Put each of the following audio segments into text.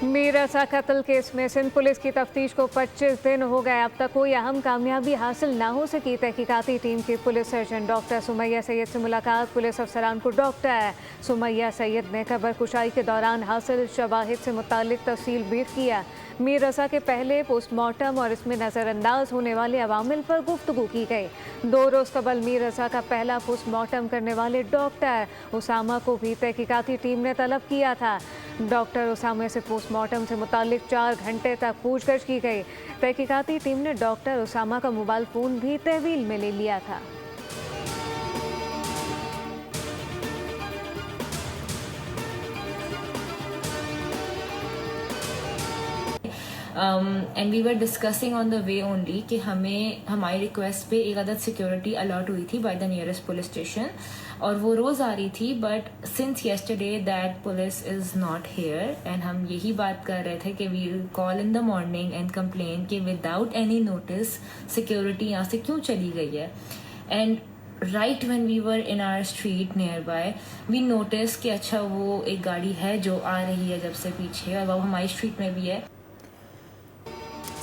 मीर रज़ा कत्ल केस में सिंध पुलिस की तफ्तीश को 25 दिन हो गए। अब तक कोई अहम कामयाबी हासिल ना हो सकी। तहकीकाती टीम की police surgeon doctor Sumaiya Syed से मुलाकात। पुलिस अफसरान को डॉक्टर सुमैया सैयद ने खबर कुशाई के दौरान हासिल शवाहिद से मुतालिक तफसील ब्रीफ किया। मीर रज़ा के पहले पोस्टमार्टम और इसमें नज़रअंदाज होने वाले अवामिल पर गुफ्तगू की गई। 2 रोज़ कबल मीर रज़ा का पहला पोस्टमार्टम करने वाले डॉक्टर उसामा को भी तहकीकाती टीम ने तलब किया था। डॉक्टर उसामा से पोस्टमार्टम से मुतालिक 4 घंटे तक पूछताछ की गई। तहकीकाती टीम ने डॉक्टर उसामा का मोबाइल फ़ोन भी तहवील में ले लिया था। And we were discussing on the way only कि हमें हमारी रिक्वेस्ट पे एक अदद सिक्योरिटी अलॉट हुई थी by the nearest police station और वो रोज़ आ रही थी, but since yesterday that police is not here and हम यही बात कर रहे थे कि we call in the morning and complain कि विदाउट एनी नोटिस सिक्योरिटी यहाँ से क्यों चली गई है। And right when we were in our street nearby we notice कि अच्छा वो एक गाड़ी है जो आ रही है जब से पीछे और वो हमारी स्ट्रीट में भी है।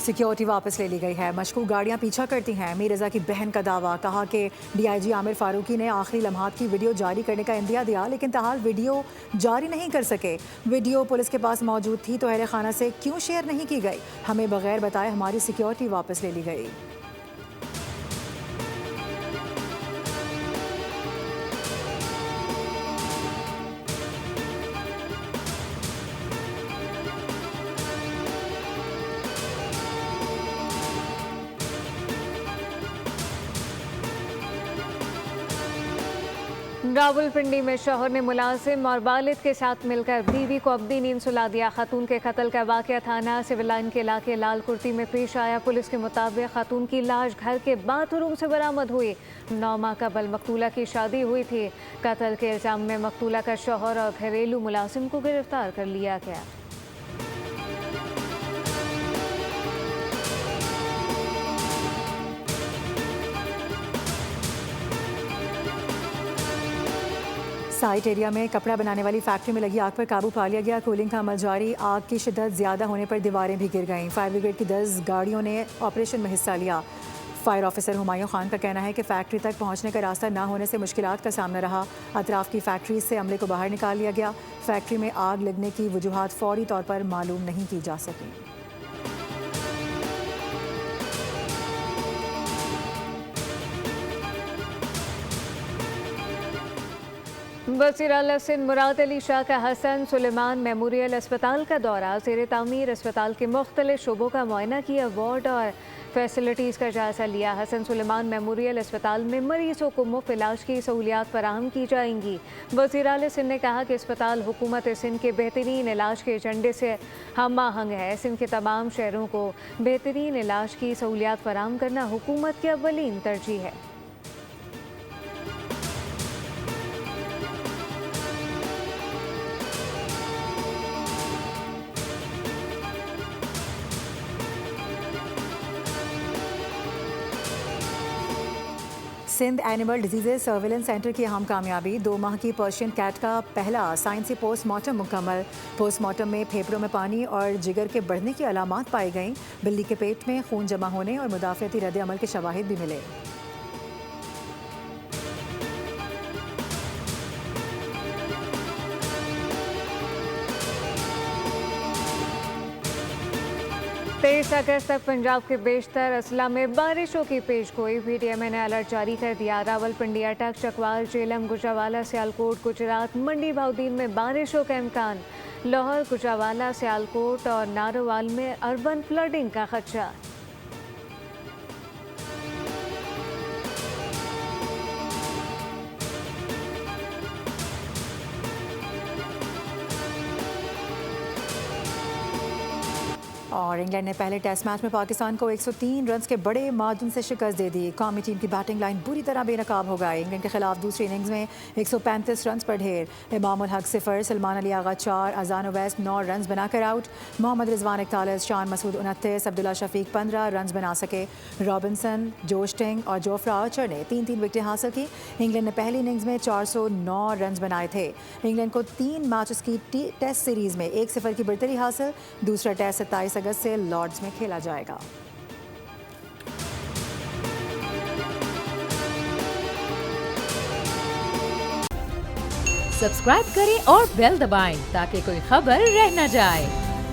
सिक्योरिटी वापस ले ली गई है, मशकूक गाड़ियां पीछा करती हैं। मीर रज़ा की बहन का दावा, कहा कि डीआईजी आमिर फारूकी ने आखिरी लम्हात की वीडियो जारी करने का इंदिया दिया लेकिन ताहाल वीडियो जारी नहीं कर सके। वीडियो पुलिस के पास मौजूद थी तो अहले खाना से क्यों शेयर नहीं की गई? हमें बगैर बताए हमारी सिक्योरिटी वापस ले ली गई। रावलपिंडी में शौहर ने मुलाजिम और वालिद के साथ मिलकर बीवी को अब्दी नींद सुला दिया। खातून के कत्ल का वाक़या थाना सिविल लाइन के इलाके लाल कुर्ती में पेश आया। पुलिस के मुताबिक खातून की लाश घर के बाथरूम से बरामद हुई। 9 माह कबल मकतूला की शादी हुई थी। कत्ल के इल्ज़ाम में मकतूला का शौहर और घरेलू मुलाजिम को गिरफ्तार कर लिया गया। साइट एरिया में कपड़ा बनाने वाली फैक्ट्री में लगी आग पर काबू पा लिया गया। कूलिंग का अमल जारी। आग की शिद्दत ज़्यादा होने पर दीवारें भी गिर गईं। फायर ब्रिगेड की 10 गाड़ियों ने ऑपरेशन में हिस्सा लिया। फायर ऑफिसर हुमायूं खान का कहना है कि फैक्ट्री तक पहुंचने का रास्ता ना होने से मुश्किलात का सामना रहा। अतराफ की फैक्ट्री से अमले को बाहर निकाल लिया गया। फैक्ट्री में आग लगने की वजूहात फौरी तौर पर मालूम नहीं की जा सकी। वज़ीर आला सिंध मुराद अली शाह का हसन सुलेमान मेमोरियल अस्पताल का दौरा। ज़ेर तामीर अस्पताल के मुख्तलिफ शोबों का मुआयना किया। वार्ड और फैसिलिटीज़ का जायज़ा लिया। हसन सुलेमान मेमोरियल अस्पताल में मरीजों को मुफ्त इलाज की सहूलियात फराहम की जाएंगी। वज़ीर आला सिंध ने कहा कि अस्पताल हुकूमत सिंध के बेहतरीन इलाज के एजेंडे से हम आहंग है। सिंध के तमाम शहरों को बेहतरीन इलाज की सहूलियात फराहम करना हुकूमत की अव्वलीन तरजीह है। Sindh animal disease surveillance centre की अहम कामयाबी। 2 माह की पर्शियन कैट का पहला साइंसी पोस्टमार्टम मुकम्मल। पोस्टमार्टम में फेफड़ों में पानी और जिगर के बढ़ने की अलामात पाई गईं। बिल्ली के पेट में खून जमा होने और मुदाफ़ती रद्द अमल के शवाहिद भी मिले। तेईस अगस्त तक पंजाब के बेशतर अजला में बारिशों की पेशगोई। पीटीएमए ने अलर्ट जारी कर दिया। रावलपिंडी, अटक, चकवाल, जेलम, गुजरावाला, सियालकोट, गुजरात मंडी भाउदीन में बारिशों का इम्कान। लाहौर, गुजरावाला, सियालकोट और नारोवाल में अर्बन फ्लडिंग का खदशा। और इंग्लैंड ने पहले टेस्ट मैच में पाकिस्तान को 103 रन के बड़े मार्जिन से शिकस्त दे दी। कौमी टीम की बैटिंग लाइन बुरी तरह बेनकाब हो गई। इंग्लैंड के खिलाफ दूसरी इनिंग्स में 135 रन पर ढेर। इमामुल हक 0, सलमान अली आगा 4, अजान ओवैस 9 रन बनाकर आउट। मोहम्मद रिजवान 41, शान मसूद 29, अब्दुल्ला शफीक 15 रन बना सके। रॉबिन्सन, जो स्टिंग और जोफ्रा आर्चर ने 3-3 विकेटें हासिल की। इंग्लैंड ने पहली इनिंग्स में 409 रन बनाए थे। इंग्लैंड को 3 मैचेस की टेस्ट सीरीज में 1-0 की बढ़तरी हासिल। दूसरा टेस्ट 27 अगस्त से लॉर्ड्स में खेला जाएगा। सब्सक्राइब करें और बेल दबाएं ताकि कोई खबर रह न जाए।